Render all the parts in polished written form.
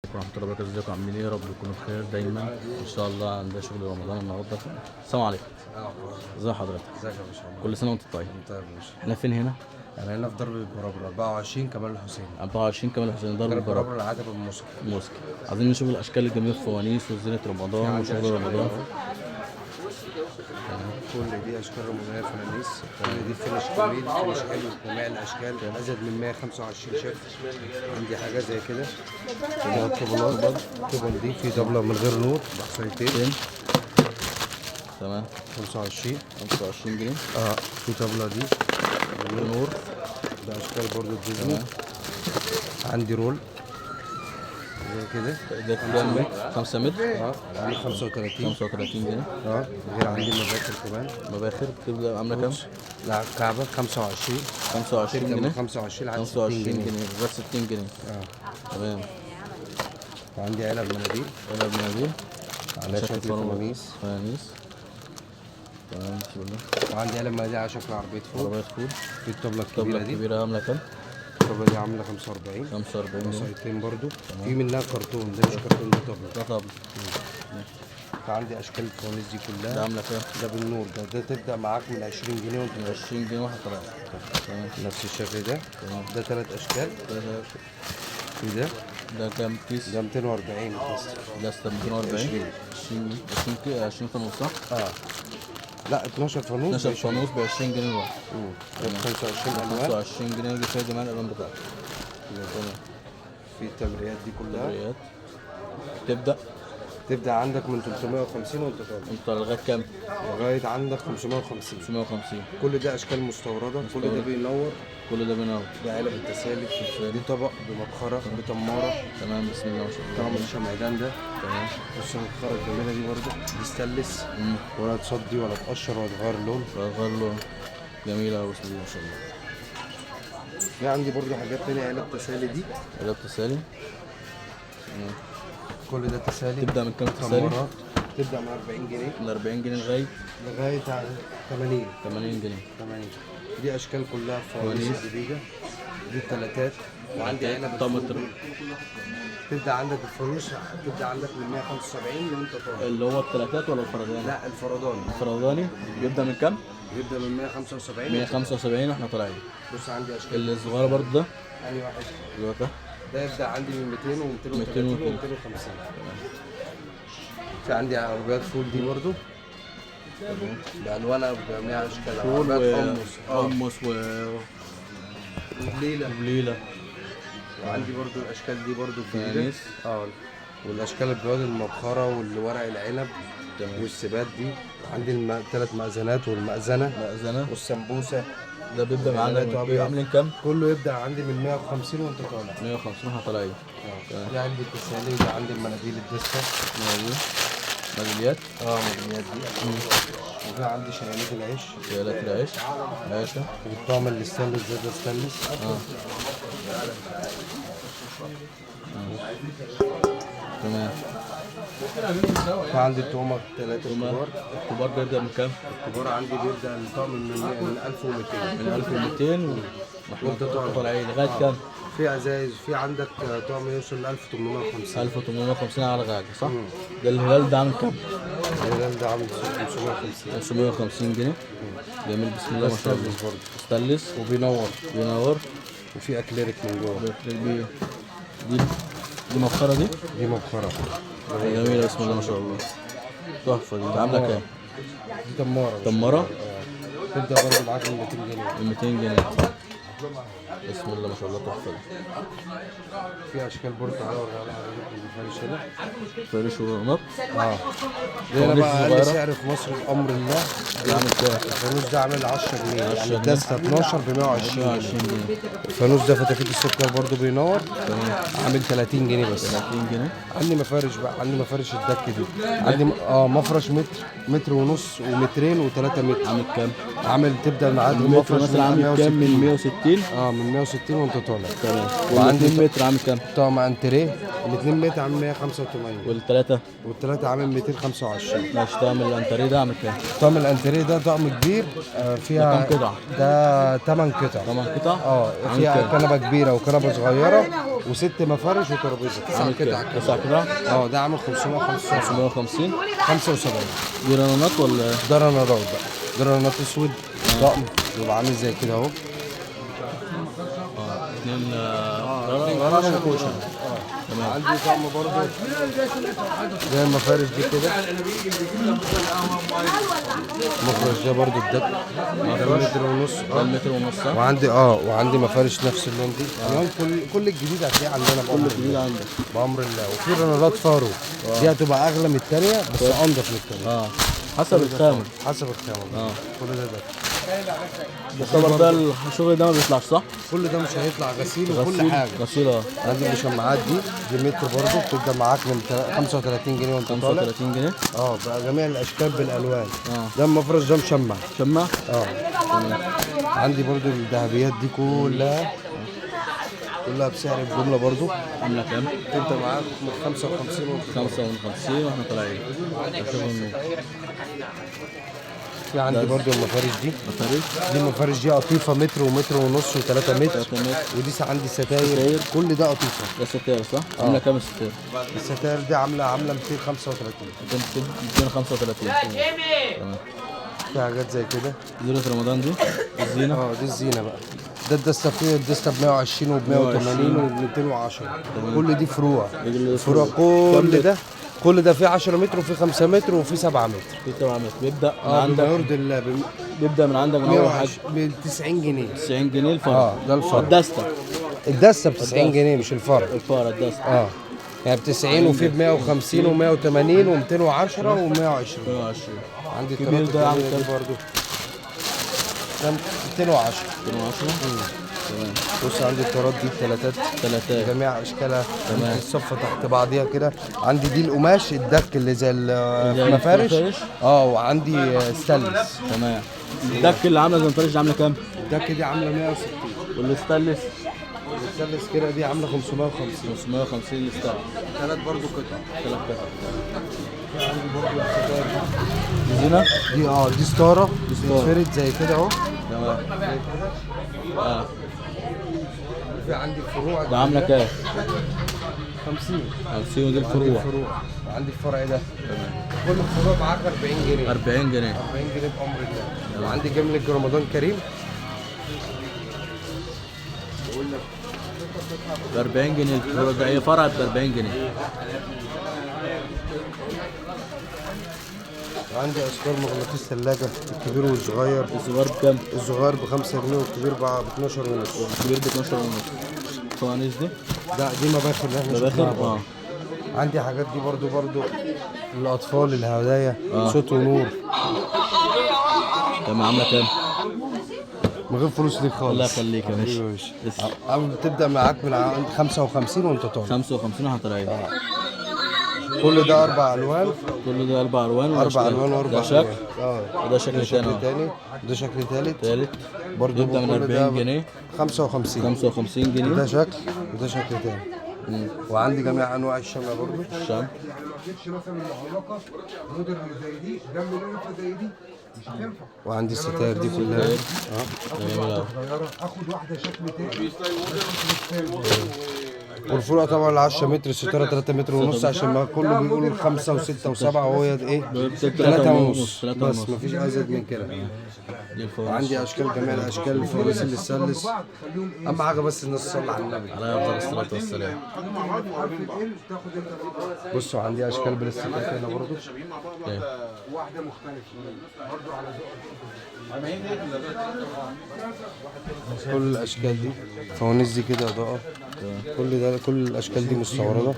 ورحمة الله وبركاته. ازيكم عاملين ايه؟ يا رب تكونوا بخير دايما ان شاء الله. عندنا شغل رمضان النهارده. السلام عليكم. ازي حضرتك؟ ازيك يا باشا؟ كل سنة وانت طيب. انت يا باشا؟ احنا فين هنا؟ انا هنا في درب البرابر 24 كمال الحسين. 24 كمال الحسين، ضرب درب البرابر البرابر العتبة المصري. موسكي. عايزين نشوف الاشكال الجميلة، الفوانيس وزينة رمضان وشغل رمضان. كل دي اشكال رمضانيه فوانيس، كل دي فينش جميل، فينش حلو، جميع الاشكال ازيد من 125 شكل. عندي حاجه زي كده، ده الطبلات، الطبل دي في طبله من غير نور بحصيتين فين؟ تمام. 25 جنيه. في طبله دي نور. ده اشكال برضو ديزني. عندي رول زي كده، ده كام؟ 5 متر. عندي 35 جنيه. غير عندي مباخر كمان. مباخر بتبدأ عاملة كام؟ لا كعبة 25 جنيه. 25 لحد 25 60 جنيه. جنيه بس 60 جنيه. تمام. وعندي علب مناديل علب مناديل على شكل فوانيس. تمام. بسم الله. وعندي علب مناديل على شكل عربية فول. عربية فول. في الطبلة الطبلة الكبيرة دي، الكبيرة عاملة كام؟ الطبلة دي عاملة 45 جنيه. بصيتين برضو. في منها كرتون، ده مش كرتون، ده طبلة. ده طبلة. فعندي أشكال الفوانيس دي ده كلها. عاملة كام؟ ده بالنور، ده تبدأ معاك من 20 جنيه وانت من 20 جنيه واحد طلع. تمام. نفس الشكل ده. ده 3 أشكال. في ده كام كيس؟ ده 240 بس. ده 240. 20 فانوس صح؟ لا 12 فانوس. 12 فانوس ب 20 جنيه الواحد. 25 ألوان. 25 جنيه دي فيها جميع الألوان بتاعتها. تمام. في التمريات دي كلها تمريات. تبدأ عندك من 350 وانت طالع انت لغاية كام؟ لغاية عندك 550. 550. كل ده أشكال مستوردة. كل ده بينور. كل ده بينور. ده علب التسالي. دي طبق بمبخرة بتمارة. تمام. بسم الله ما شاء الله. طعم الشمعدان ده. تمام. بص المبخرة الجميلة دي برضه دي ستانلس، ولا تصدي ولا تقشر ولا تغير لون. غير لون. جميلة أوي بسم الله ما شاء الله. في عندي برضه حاجات تانية. علب تسالي دي، علب تسالي. كل ده تسالي. تبدأ من كام تسالي؟ تمارات تبدأ من 40 جنيه من 40 جنيه لغاية 80. 80 جنيه. 80. دي أشكال كلها فوانيس جديدة. دي التلاتات. وعندي علب طماطم. تبدأ عندك الفانوس، تبدأ عندك من 175 وانت طالع. اللي هو الثلاثات ولا الفرداني؟ لا الفرداني. الفرداني بيبدأ من كام؟ بيبدأ من 175. 175 واحنا طالعين. بص عندي أشكال. الصغير برضه ده؟ أنهي واحد؟ ده ده يبدأ عندي من 200 و230 200 و250. في عندي عربيات فول دي برضو بألوانها بجميع أشكالها. فول عربيات حمص وبليلة. وبليلة. وعندي برضو الأشكال دي برضو جديدة. فانيس. والأشكال البياض المبخرة والورق العنب. تمام. والسبات دي. عندي 3 مأذنات والمأذنة مأذنة. والسمبوسة. ده بيبدأ معانا عاملين كام؟ كله يبدأ عندي من 150 وانت طالع. 150 واحنا طالعين. دي عندي التسالي، ودي عندي المناديل الدسة. ميداليات. ميداليات دي. وفي عندي شيالات العيش. شيالات العيش. ماشي. والطعم الستانلس ده ستانلس. تمام. في عندي التومة 3 كبار. الكبار بيبدأ من كام؟ الكبار عندي بيبدأ الطعم من 1200. من 1200 واحنا طالعين لغاية كام؟ في ازايز. في عندك طعم يوصل ل 1850. 1850 على غاجة صح؟ ده الهلال ده عامل كام؟ الهلال ده عامل 550. 550 جنيه. جميل بسم الله ما شاء الله. برضه ستانلس وبينور. وفي اكليريك من جوه. دي مبخرة دي؟ دي مبخرة جميلة بسم الله ما شاء الله. تحفة دي. عاملة كام؟ دي تمارة. تمارة؟ تبدأ برضه معاك من 200 جنيه. 200 جنيه. بسم الله ما شاء الله تحفة دي. في اشكال برضه تعالى اوريها لك بالفرش هنا. فرش ونط. ده انا بقى اقل سعر في مصر بامر الله. ده عامل كام؟ الفانوس ده عامل 10 جنيه. 10 يعني جنيه. الدستة 12 ب 120 جنيه. الفانوس ده فتافيت السكر برضه بينور. عامل 30 جنيه بس. 30 جنيه. عندي مفارش بقى. عندي مفارش الدك دي. عندي مفرش متر ونص ومترين و3 متر. عامل كام؟ عامل تبدا معاك المتر مثلا عامل كام؟ من 160 160. من 160 وانت طالع. تمام. وعندي وال2 متر عامل كام؟ طقم انتريه ال 2 متر عامل 185 والثلاثه؟ والثلاثه عامل 225. ماشي. طقم الانتريه ده عامل كام؟ طقم الانتريه ده طقم كبير فيها ده كام قطعة؟ ده 8 قطع. 8 قطع؟ عامل فيها كام؟ كنبه كبيره وكنبه صغيره وست مفارش وترابيزه 9 عامل قطع. كام؟ 9 قطع؟ ده عامل 575 550. 75. دي رنانات ولا؟ ده رنرات بقى، ده رنرات اسود طقم بيبقى عامل زي كده اهو. اثنين رنان وكوشه. تمام. عندي طقم برضه زي المفارش دي كده. المفرش ده برضه الدك ده متر ونص. ده متر ونص. وعندي مفارش نفس اللون دي. الوان كل الجديد هتلاقيه عندنا كل جديد عندك بأمر الله. وفي رنرات فارو دي هتبقى اغلى من الثانيه بس انضف من الثانيه. حسب الخامه. حسب الخامه. كل ده يعتبر ده الشغل ده ما بيطلعش صح؟ كل ده مش هيطلع غسيل وكل حاجه. غسيل. عندي المشمعات دي متر برضه بتبدا معاك من 35 جنيه وانت طالع. 35 جنيه. بقى جميع الاشكال بالالوان. ده المفرش ده مشمع. شمع. عندي برضه الذهبيات دي كلها بسعر الجمله برضه. عامله كام؟ تبدا معاك من 55 وانت 55 واحنا طالعين. في عندي برضه المفارش دي. مفارش. دي المفارش دي قطيفه متر ومتر ونص و3 متر. ودي عندي ستاير. كل ده قطيفه. ده ستاير صح؟ عامله كام الستاير؟ الستاير دي عامله 235. 235. تمام. في حاجات زي كده. زينة رمضان دي الزينة. دي الزينة بقى. ده الدستة فيه الدستة ب 120 وب 180 وب 210. كل دي فروع. كل ده فيه 10 متر وفيه 5 متر وفيه 7 متر. في 7 متر بيبدأ من عندك عندك. الله بيبدأ من عندك من أول حاجة ب 90 جنيه. 90 جنيه الفرع. ده الفرع. الدستة ب 90 جنيه مش الفرع. الدستة. يعني ب 90 وفيه ب 150 و 180 و 210 و 120. 120. عندي الكبير ده عامل كام برضه؟ ده 210. 210. تمام. بص عندي الطارات دي الثلاثات جميع اشكالها. تمام. الصفه تحت بعضيها كده. عندي دي القماش الدك اللي زي المفارش. وعندي ستانلس. تمام. الدك اللي عامله زي المفارش دي عامله كام؟ الدك دي عامله 160. والستانلس كده دي عامله 550. 550 الستانلس. ثلاث برضو قطع. عندي برضو الستاير دي زينة. دي ستاره بتتفرد زي كده اهو. تمام. في عندي الفروع ده عامله كام؟ 50. 50 ودي الفروع. عندي الفرع ده. كل الفروع معاك 40 جنيه. 40 جنيه. 40 جنيه بأمر الله. وعندي جملة رمضان كريم ب 40 جنيه الفروع ده. هي فرع ب 40 جنيه. وعندي اشكال مغناطيس ثلاجه الكبير والصغير. الصغير بكام؟ الصغير ب 5 جنيه والكبير ب 12 ونص. الكبير ب 12 ونص. الفوانيس دي؟ دي مباخر اللي احنا شفناها. عندي حاجات دي برضو للاطفال الهدايا. صوت ونور. تمام. عامله كام؟ من غير فلوس ليك خالص. الله يخليك يا باشا. بتبدا معاك من 55 وانت طالع. 55 واحنا طالعين. كل ده 4 الوان. كل ده 4 الوان. 4 الوان و4 ده شكل. وده شكل تاني. ده شكل ثالث. برضه يبدا من 40 جنيه. 55. 55 جنيه. ده شكل وده شكل تاني. وعندي جميع انواع الشمع برضه. الشمع. وعندي الستاير دي كلها. اخد واحده شكل تاني. والفروع طبعا 10 متر الستاره 3 متر ونص عشان ما كله بيقول 5 و6 و7 وهي ايه 3 ونص بس مفيش ازيد من كده. عندي اشكال جميع الاشكال الفوانيس اللي تسلس. اهم حاجه بس الناس تصلي على النبي عليه افضل الصلاه والسلام. بصوا عندي اشكال بلاستيكات هنا برضه. واحده مختلفه برضه على كل الاشكال دي فوانيس دي كده اضاءه. كل الاشكال دي مستورده.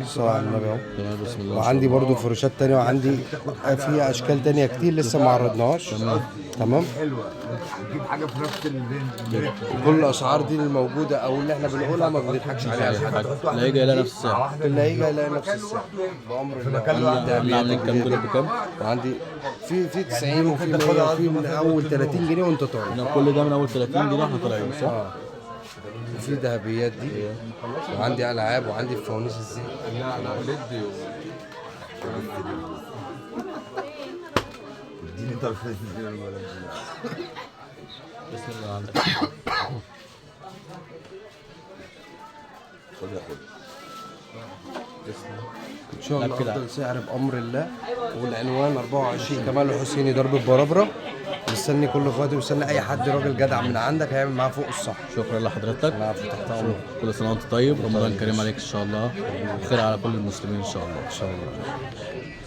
صلاه على النبي اهو. بسم الله. وعندي برضو فرشات تانية وعندي فيها اشكال تانية كتير لسه ما عرضناهاش. تمام. تمام. حلوه هتجيب حاجه في نفس الرينج. كل الاسعار دي الموجوده او اللي احنا بنقولها ما بنضحكش عليها لحد. اللي هيجي يلاقي نفس السعر. اللي هيجي هيلاقي نفس السعر بامر الله. احنا عاملين كام دول بكام؟ وعندي في 90 وفي 100 وفي من اول 30 جنيه وانت طالع. احنا كل ده من اول 30 جنيه احنا طالعين صح؟ وفي ذهبيات دي وعندي العاب وعندي الفوانيس الزيت. لا بدي اديني انت بسم الله عندك. ان شاء الله افضل سعر بامر الله. والعنوان 24 كمال الحسيني ضرب بربره. مستني كل اخواتي ومستني اي حد راجل جدع من عندك هيعمل معاه فوق الصح. شكرا لحضرتك. العفو تحت امرك. كل سنه وانت طيب، رمضان كريم عليك ان شاء الله، وخير على كل المسلمين ان شاء الله. ان شاء الله.